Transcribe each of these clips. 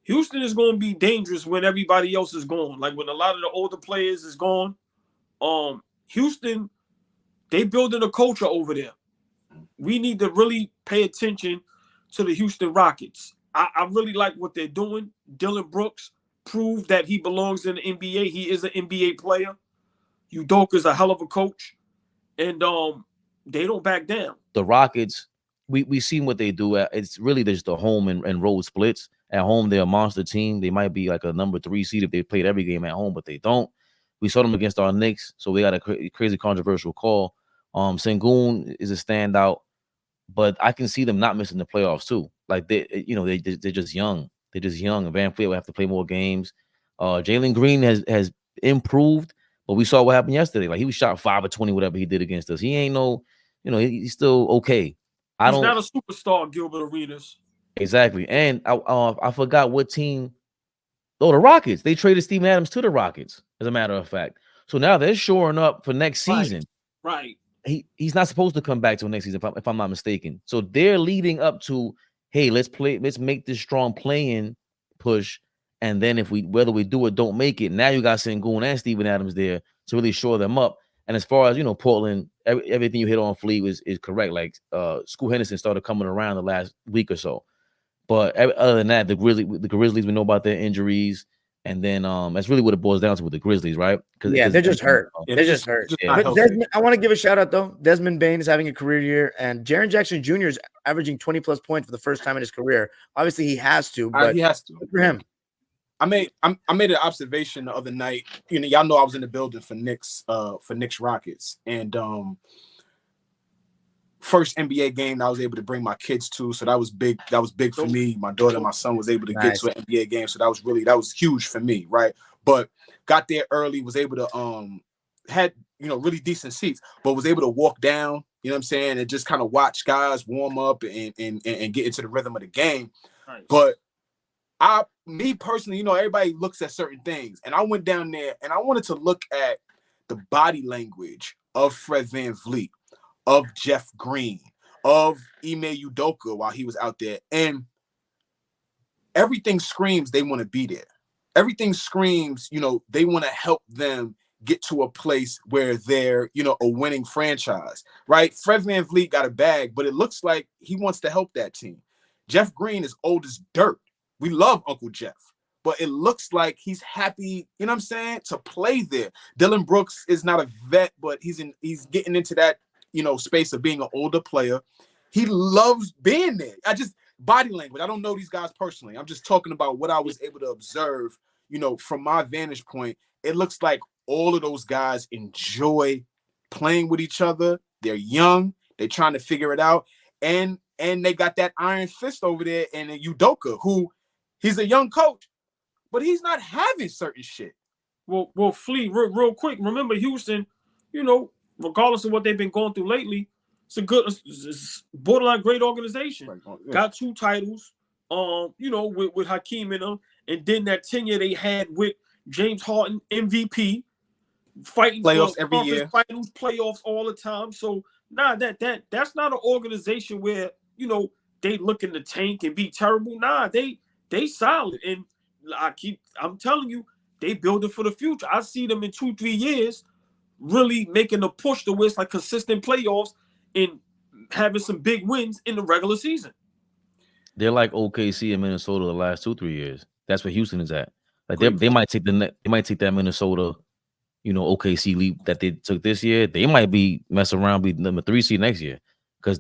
Houston is going to be dangerous when everybody else is gone. Like when a lot of the older players is gone. Houston, they building a culture over there. We need to really pay attention to the Houston Rockets. I really like what they're doing. Dylan Brooks proved that he belongs in the NBA. He is an NBA player. UDoka is a hell of a coach. And they don't back down. The Rockets, we seen what they do. It's really just the home and road splits. At home, they're a monster team. They might be like a number 3 seed if they played every game at home, but they don't. We saw them against our Knicks, so we got a crazy controversial call. Sengun is a standout, but I can see them not missing the playoffs too. Like they're just young. They're just young. And VanVleet will have to play more games. Jaylen Green has improved, but we saw what happened yesterday. Like he was shot 5 of 20, whatever he did against us. He ain't he's still okay. He's not a superstar, Gilbert Arenas. Exactly. And I forgot what team. Oh, the Rockets. They traded Steven Adams to the Rockets, as a matter of fact. So now they're shoring up for next season. Right. He's not supposed to come back till next season, if I'm not mistaken. So they're leading up to, hey, let's make this strong play-in push. And then whether we do or don't make it, now you got Sengun and Steven Adams there to really shore them up. And as far as Portland, everything you hit on Fleet is correct. Like Scoot Henderson started coming around the last week or so. But other than that, the Grizzlies, we know about their injuries, and then that's really what it boils down to with the Grizzlies, right? Yeah, they're just hurt. They're just hurt. Yeah. But Desmond, I want to give a shout out though. Desmond Bane is having a career year, and Jaren Jackson Jr. is averaging 20+ points for the first time in his career. Obviously, he has to. But he has to. Good for him. I made an observation the other night. Y'all know I was in the building for Knicks Rockets, and first NBA game I was able to bring my kids to, so that was big. That was big for me. My daughter and my son was able to get to an NBA game, so that was huge for me, right? But got there early, was able to had really decent seats, but was able to walk down, you know what I'm saying, and just kind of watch guys warm up and get into the rhythm of the game. Nice. But me personally, everybody looks at certain things, and I went down there and I wanted to look at the body language of Fred VanVleet, of Jeff Green, of Ime UDoka while he was out there. And everything screams they want to be there. Everything screams, they want to help them get to a place where they're, a winning franchise, right? Fred VanVleet got a bag, but it looks like he wants to help that team. Jeff Green is old as dirt. We love Uncle Jeff, but it looks like he's happy, to play there. Dylan Brooks is not a vet, but he's getting into that, space of being an older player. He loves being there. Body language. I don't know these guys personally. I'm just talking about what I was able to observe, from my vantage point. It looks like all of those guys enjoy playing with each other. They're young. They're trying to figure it out. And they got that iron fist over there and UDoka, who he's a young coach, but he's not having certain shit. Well, Fleet, real quick. Remember Houston, regardless of what they've been going through lately, it's borderline great organization. Right. Yeah. Got 2 titles, with Hakeem in them, and then that tenure they had with James Harden, MVP, fighting playoffs every year, finals, playoffs all the time. So that's not an organization where they looking to tank and be terrible. Nah, they solid, and I'm telling you, they building for the future. I see them in 2-3 years really making a push to where it's like consistent playoffs and having some big wins in the regular season. They're like OKC in Minnesota the last 2-3 years. That's where Houston is at. Like they might take that Minnesota, OKC leap that they took this year. They might be messing around, be number 3 seed next year. Because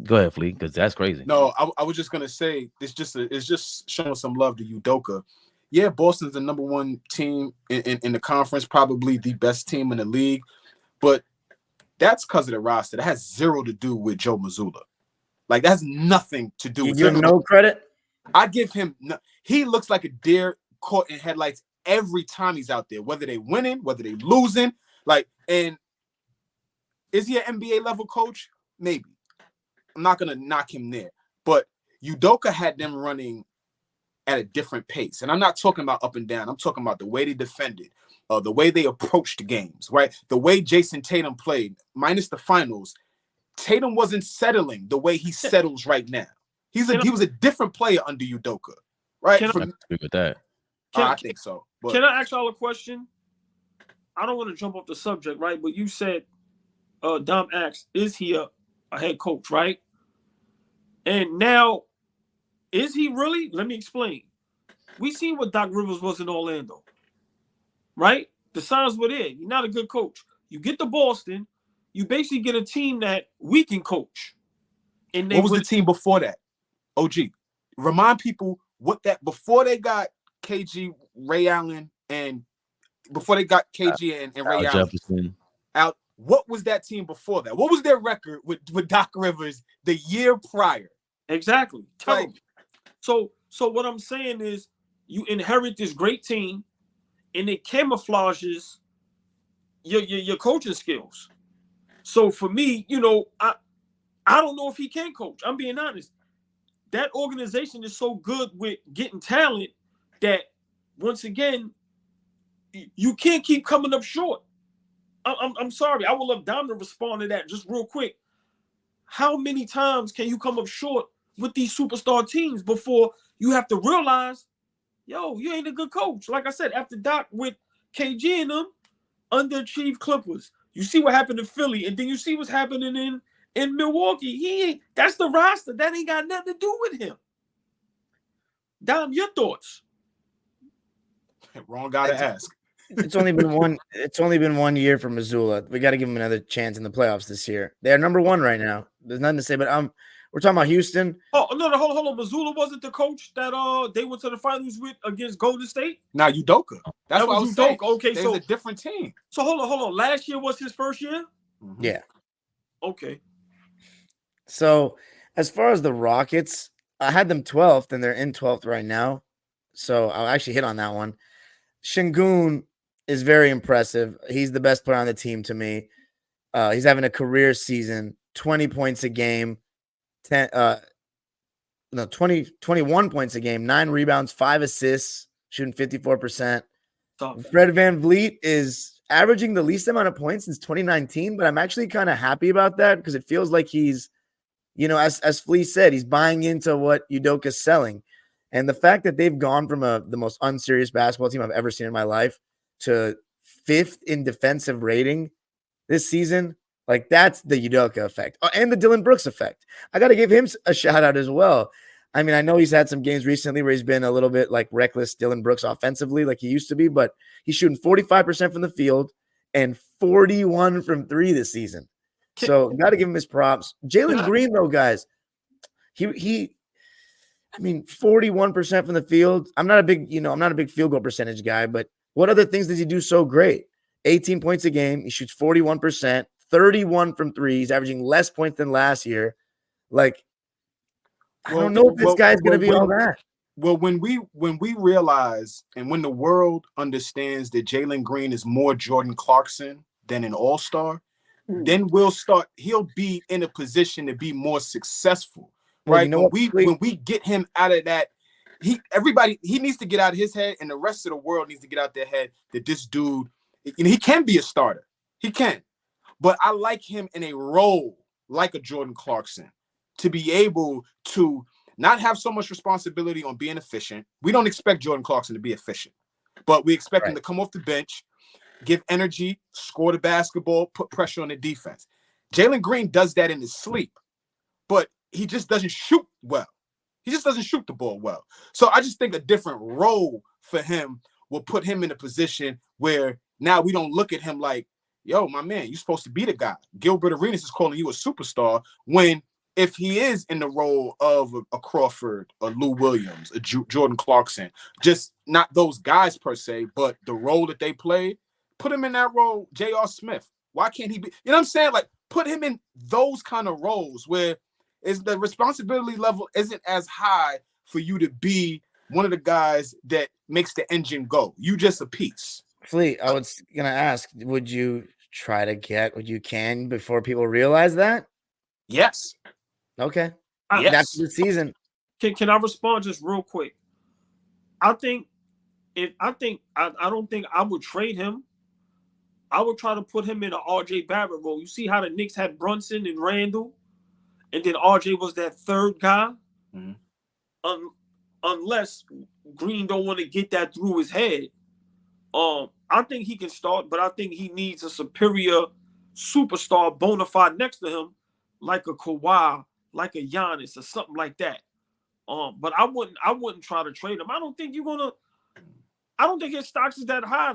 go ahead, Fleet, because that's crazy. No, I was just gonna say it's just showing some love to UDoka. Yeah, Boston's the number 1 team in the conference, probably the best team in the league, but that's because of the roster. That has zero to do with Joe Mazzulla. Like, that has nothing to do with him. No credit? I give him he looks like a deer caught in headlights every time he's out there, whether they winning, whether they losing. Like, and is he an NBA level coach? Maybe. I'm not gonna knock him there, but UDoka had them running at a different pace, and I'm not talking about up and down. I'm talking about the way they defended, the way they approached games, right? The way Jason Tatum played, minus the finals. Tatum wasn't settling the way he settles right now. he was a different player under UDoka, right? I agree with that. I think so. But can I ask y'all a question? I don't want to jump off the subject, right? But you said, Dom asked, is he a head coach, right? And now, is he really? Let me explain. We seen what Doc Rivers was in Orlando, right? The signs were there. You're not a good coach. You get to Boston, you basically get a team that we can coach. And what was the team before that? OG, remind people what that before they got KG, Ray Allen, and before they got KG and Ray Allen. Jefferson. Out. What was that team before that? What was their record with Doc Rivers the year prior? Exactly. Terrible. So what I'm saying is you inherit this great team and it camouflages your coaching skills. So for me, you know, I don't know if he can coach. I'm being honest. That organization is so good with getting talent that once again, you can't keep coming up short. I'm sorry. I would love Dom to respond to that just real quick. How many times can you come up short with these superstar teams before you have to realize, yo, you ain't a good coach? Like I said, after Doc with KG and them, underachieved Clippers. You see what happened in Philly, and then you see what's happening in Milwaukee. That's the roster. That ain't got nothing to do with him. Dom, your thoughts? Wrong guy to ask. It's only been one year for Missoula. We got to give him another chance in the playoffs this year. They are number one right now. There's nothing to say, but we're talking about Houston. Oh no, hold on. Missoula wasn't the coach that they went to the finals with against Golden State. Now UDoka. That's what I was saying. Okay, so it's a different team. So hold on. Last year was his first year. Mm-hmm. Yeah. Okay. So as far as the Rockets, I had them 12th, and they're in 12th right now. So I'll actually hit on that one. Şengün is very impressive. He's the best player on the team to me. He's having a career season, 20 points a game, 21 points a game, 9 rebounds, 5 assists, shooting 54%. Fred VanVleet is averaging the least amount of points since 2019, but I'm actually kind of happy about that because it feels like he's, you know, as Flea said, he's buying into what Udoka's selling. And the fact that they've gone from the most unserious basketball team I've ever seen in my life to 5th in defensive rating this season, like that's the Udoka effect. Oh, and the Dylan Brooks effect. I got to give him a shout out as well. I mean, I know he's had some games recently where he's been a little bit like reckless Dylan Brooks offensively like he used to be, but he's shooting 45% from the field and 41 from 3 this season. So got to give him his props. Jaylen Green, though, guys, I mean, 41% from the field. I'm not a big field goal percentage guy, but what other things does he do so great? 18 points a game. He shoots 41%, 31 from 3. He's averaging less points than last year. Like, I don't know if this guy's going to be all that. Well, when we realize and when the world understands that Jaylen Green is more Jordan Clarkson than an all-star, then he'll be in a position to be more successful. Right. Well, when we get him out of that, he needs to get out of his head, and the rest of the world needs to get out their head that this dude, you know, he can be a starter. He can. But I like him in a role like a Jordan Clarkson to be able to not have so much responsibility on being efficient. We don't expect Jordan Clarkson to be efficient, but we expect him to come off the bench, give energy, score the basketball, put pressure on the defense. Jaylen Green does that in his sleep, but he just doesn't shoot well. He just doesn't shoot the ball well. So I just think a different role for him will put him in a position where now we don't look at him like, yo, my man, you're supposed to be the guy. Gilbert Arenas is calling you a superstar when if he is in the role of a Crawford, a Lou Williams, a Jordan Clarkson, just not those guys per se, but the role that they played, put him in that role, J.R. Smith. Why can't he be? You know what I'm saying? Like, put him in those kind of roles where the responsibility level isn't as high for you to be one of the guys that makes the engine go. You just a piece. Flea, I was going to ask, would you try to get what you can before people realize that? Yes. Okay. Yes. That's the season. Can I respond just real quick? I don't think I would trade him. I would try to put him in an RJ Barrett role. You see how the Knicks had Brunson and Randall? And then RJ was that third guy. unless Green don't want to get that through his head. I think he can start, but I think he needs a superior superstar bona fide next to him, like a Kawhi, like a Giannis, or something like that. But I wouldn't try to trade him. I don't think his stocks is that high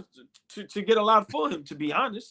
to get a lot for him, to be honest.